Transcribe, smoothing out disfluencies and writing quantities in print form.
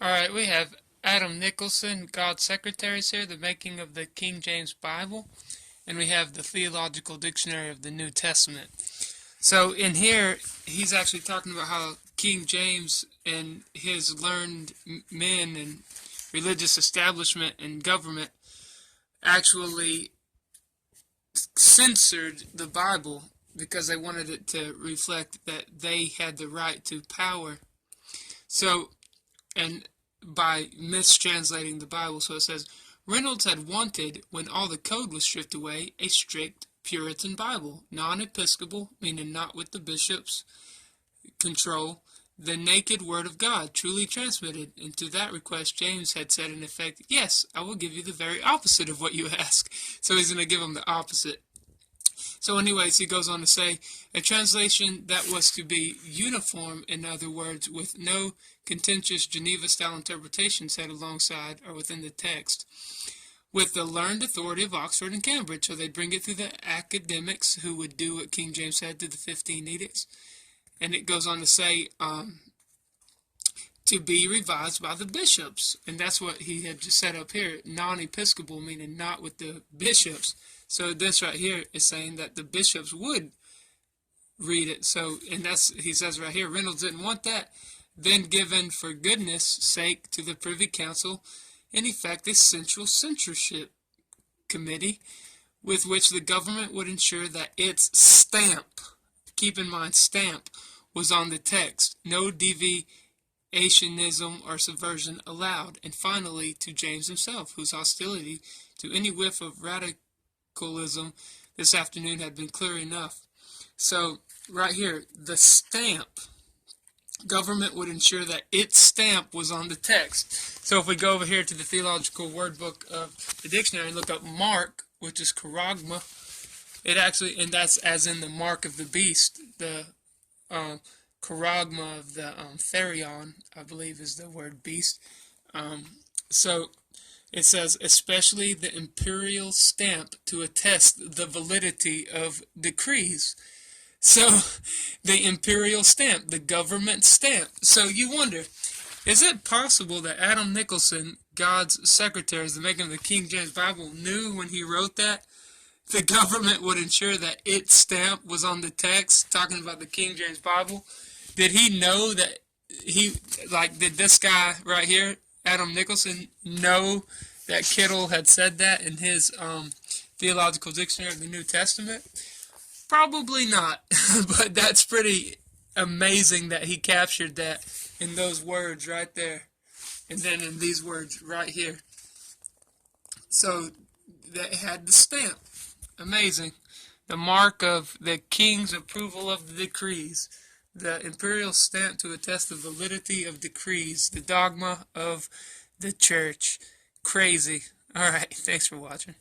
Alright, we have Adam Nicolson, God's Secretaries here, the making of the King James Bible, and we have the Theological Dictionary of the New Testament. So in here, he's actually talking about how King James and his learned men and religious establishment and government actually censored the Bible because they wanted it to reflect that they had the right to power. So, and by mistranslating the Bible, so it says, Reynolds had wanted, when all the code was stripped away, a strict Puritan Bible, non-episcopal, meaning not with the bishops' control, the naked word of God, truly transmitted. And to that request, James had said in effect, yes, I will give you the very opposite of what you ask. So he's going to give them the opposite. So anyways, he goes on to say, a translation that was to be uniform, in other words, with no contentious Geneva-style interpretation set alongside or within the text, with the learned authority of Oxford and Cambridge. So they bring it through the academics who would do what King James said through the 15 edicts. And it goes on to say, to be revised by the bishops. And that's what he had just set up here, non-episcopal, meaning not with the bishops. So this right here is saying that the bishops would read it. So, and that's, he says right here, Reynolds didn't want that. Then given for goodness sake to the Privy Council, in effect a central censorship committee with which the government would ensure that its stamp, keep in mind stamp, was on the text. No deviationism or subversion allowed. And finally, to James himself, whose hostility to any whiff of radicalism this afternoon had been clear enough. So, right here, the stamp, government would ensure that its stamp was on the text. So if we go over here to the Theological Word Book of the dictionary and look up mark, which is charagma, it actually, and that's as in the mark of the beast, the charagma of the therion, I believe is the word beast. So it says, especially the imperial stamp to attest the validity of decrees. So, the imperial stamp, the government stamp. So you wonder, is it possible that Adam Nicolson, God's Secretaries, the making of the King James Bible, knew when he wrote that the government would ensure that its stamp was on the text, talking about the King James Bible? Did he know that did this guy right here, Adam Nicolson, know that Kittel had said that in his Theological Dictionary of the New Testament? Probably not, but that's pretty amazing that he captured that in those words right there, and then in these words right here. So that had the stamp. Amazing. The mark of the king's approval of the decrees, the imperial stamp to attest the validity of decrees, the dogma of the church. Crazy. All right, thanks for watching.